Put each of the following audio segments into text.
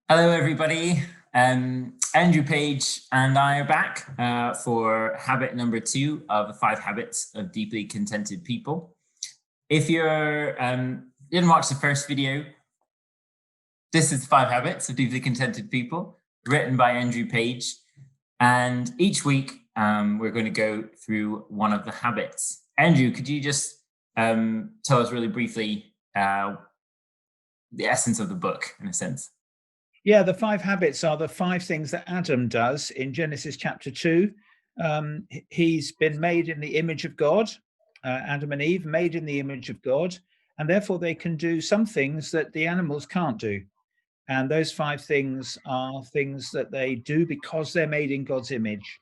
Hello, everybody. Andrew Page and I are back for habit number 2 of the 5 habits of deeply contented people. If you didn't watch the first video, this is 5 habits of deeply contented people, written by Andrew Page. And each week, we're going to go through one of the habits. Andrew, could you just tell us really briefly the essence of the book, in a sense? Yeah, the 5 habits are the 5 things that Adam does in Genesis chapter 2. He's been made in the image of God, Adam and Eve made in the image of God, and therefore they can do some things that the animals can't do. And those 5 things are things that they do because they're made in God's image.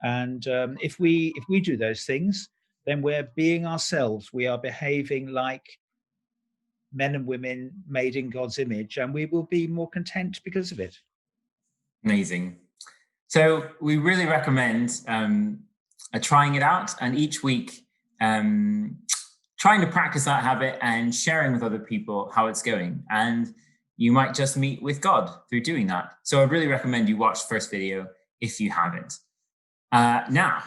And if we do those things, then we're being ourselves. We are behaving like men and women made in God's image, and we will be more content because of it. Amazing. So we really recommend trying it out, and each week trying to practice that habit and sharing with other people how it's going. And you might just meet with God through doing that. So I really recommend you watch the first video if you haven't. Now,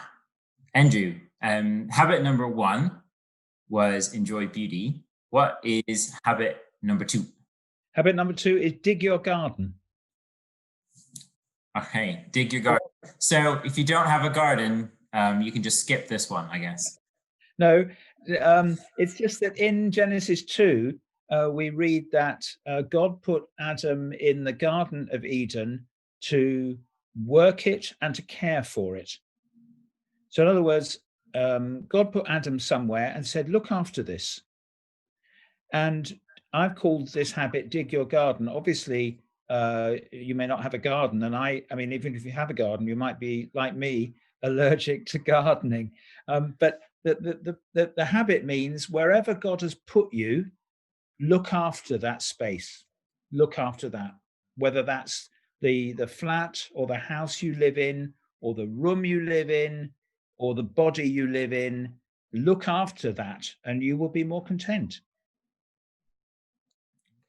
Andrew, habit number 1 was enjoy beauty. What is habit number 2? Habit number 2 is dig your garden. Okay, dig your garden. So if you don't have a garden, you can just skip this one, I guess. No, it's just that in Genesis 2, we read that God put Adam in the Garden of Eden to work it and to care for it. So in other words, God put Adam somewhere and said, look after this. And I've called this habit dig your garden. Obviously, you may not have a garden, and I mean, even if you have a garden, you might be like me, allergic to gardening. But the habit means wherever God has put you, look after that space. Look after that, whether that's the flat or the house you live in, or the room you live in, or the body you live in. Look after that, and you will be more content.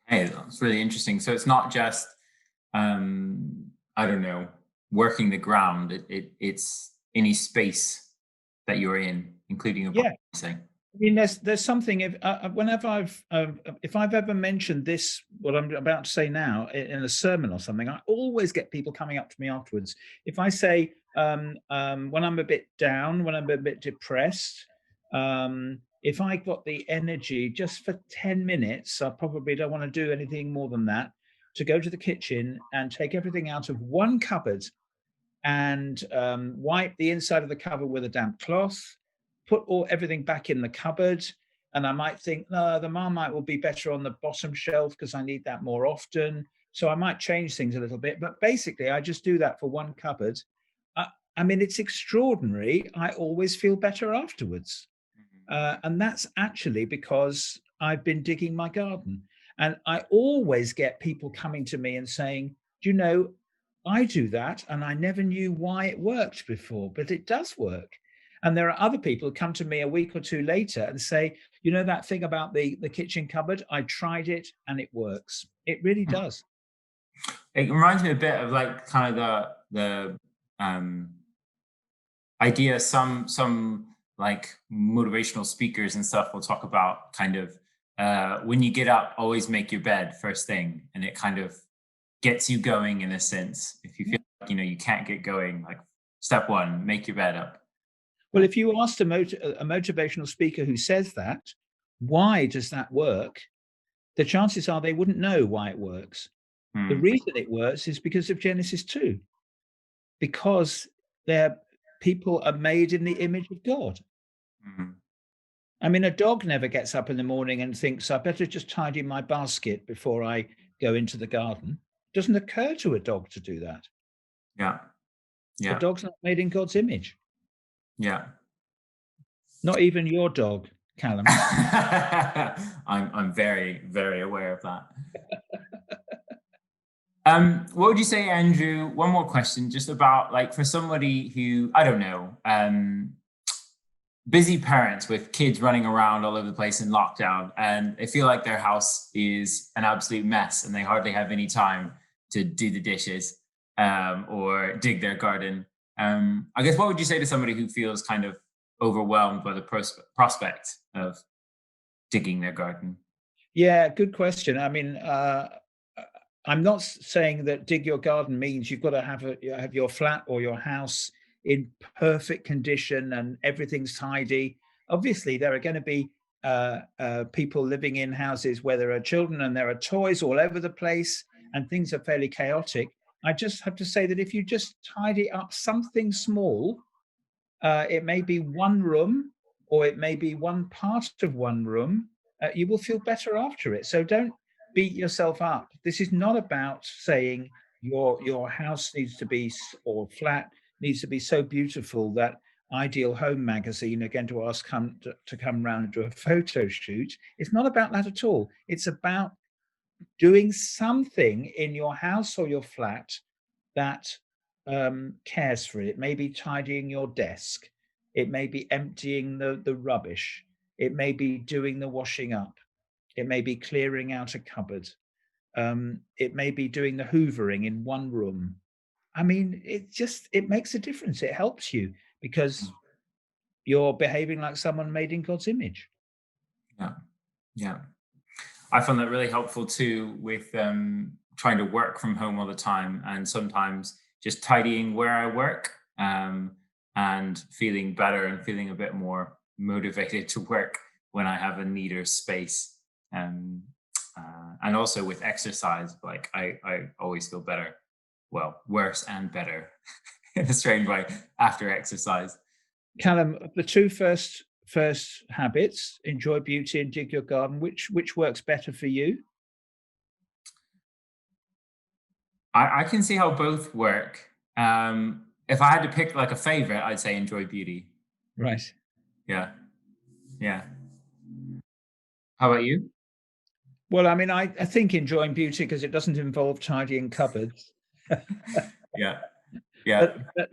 Hey, that's really interesting. So it's not just, I don't know, working the ground. It's any space that you're in, including your body. I mean, there's something. Whenever if I've ever mentioned this, what I'm about to say now, in a sermon or something, I always get people coming up to me afterwards. If I say when I'm a bit down, when I'm a bit depressed, if I got the energy just for 10 minutes, I probably don't want to do anything more than that, to go to the kitchen and take everything out of one cupboard and wipe the inside of the cupboard with a damp cloth, put everything back in the cupboard. And I might think, no, the Marmite will be better on the bottom shelf because I need that more often. So I might change things a little bit. But basically, I just do that for one cupboard. I mean, it's extraordinary. I always feel better afterwards. And that's actually because I've been digging my garden. And I always get people coming to me and saying, do you know, I do that and I never knew why it worked before, but it does work. And there are other people who come to me a week or 2 later and say, you know, that thing about the kitchen cupboard, I tried it and it works. It really does. It reminds me a bit of like kind of the idea some like motivational speakers and stuff will talk about kind of when you get up, always make your bed first thing, and it kind of gets you going in a sense. If you feel like, you can't get going, like step 1, make your bed up. Well, if you asked a motivational speaker who says that, why does that work? The chances are they wouldn't know why it works. The reason it works is because of Genesis 2, because people are made in the image of God. I mean, a dog never gets up in the morning and thinks, I better just tidy my basket before I go into the garden. It doesn't occur to a dog to do that. Yeah. The dog's not made in God's image. Yeah. Not even your dog, Callum. I'm very, very aware of that. What would you say, Andrew? One more question, just about like for somebody who, I don't know, busy parents with kids running around all over the place in lockdown, and they feel like their house is an absolute mess and they hardly have any time to do the dishes or dig their garden. I guess what would you say to somebody who feels kind of overwhelmed by the prospect of digging their garden? Yeah, good question. I mean, I'm not saying that dig your garden means you've got to have your flat or your house in perfect condition and everything's tidy. Obviously, there are going to be people living in houses where there are children and there are toys all over the place and things are fairly chaotic. I just have to say that if you just tidy up something small, it may be one room or it may be one part of one room. You will feel better after it. So don't beat yourself up. This is not about saying your house needs to be or flat needs to be so beautiful that Ideal Home magazine are going to ask to come round and do a photo shoot. It's not about that at all. It's about doing something in your house or your flat that cares for it. It may be tidying your desk. It may be emptying the rubbish. It may be doing the washing up. It may be clearing out a cupboard. It may be doing the hoovering in one room. I mean, it makes a difference. It helps you because you're behaving like someone made in God's image. Yeah, yeah. I found that really helpful too with trying to work from home all the time and sometimes just tidying where I work and feeling better and feeling a bit more motivated to work when I have a neater space. Um, and also with exercise, like I always feel better, well, worse and better in a strange way after exercise. Callum, the two first habits, enjoy beauty and dig your garden, which works better for you? I can see how both work. If I had to pick like a favorite, I'd say enjoy beauty. Right. Yeah. Yeah. How about you? Well, I mean, I think enjoying beauty because it doesn't involve tidying cupboards. Yeah. Yeah. But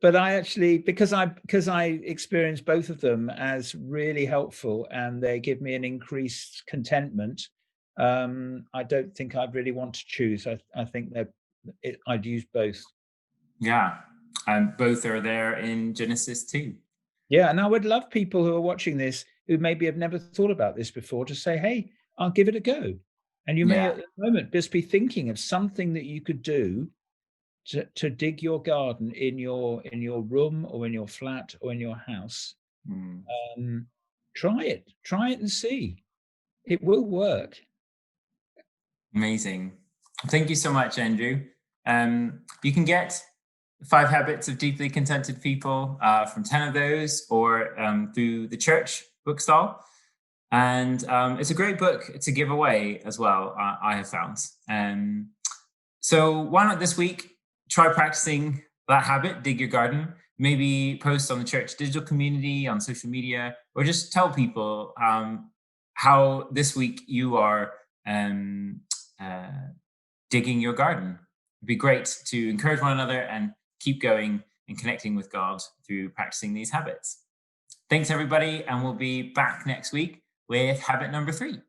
but I actually because I experience both of them as really helpful and they give me an increased contentment, I don't think I'd really want to choose. I think I'd use both. Yeah. And both are there in Genesis too. Yeah, and I would love people who are watching this who maybe have never thought about this before to say, "Hey, I'll give it a go." And you may Yeah. at the moment just be thinking of something that you could do to dig your garden in your room or in your flat or in your house. Mm, Um, try it and see. It will work. amazing. Thank you so much, Andrew. You can get Five Habits of Deeply Contented People from 10 of those or through the church bookstall. And it's a great book to give away as well, I have found. So why not this week try practicing that habit, dig your garden, maybe post on the church digital community, on social media, or just tell people how this week you are um, uh, digging your garden. It'd be great to encourage one another and keep going and connecting with God through practicing these habits. Thanks, everybody, and we'll be back next week with habit number 3.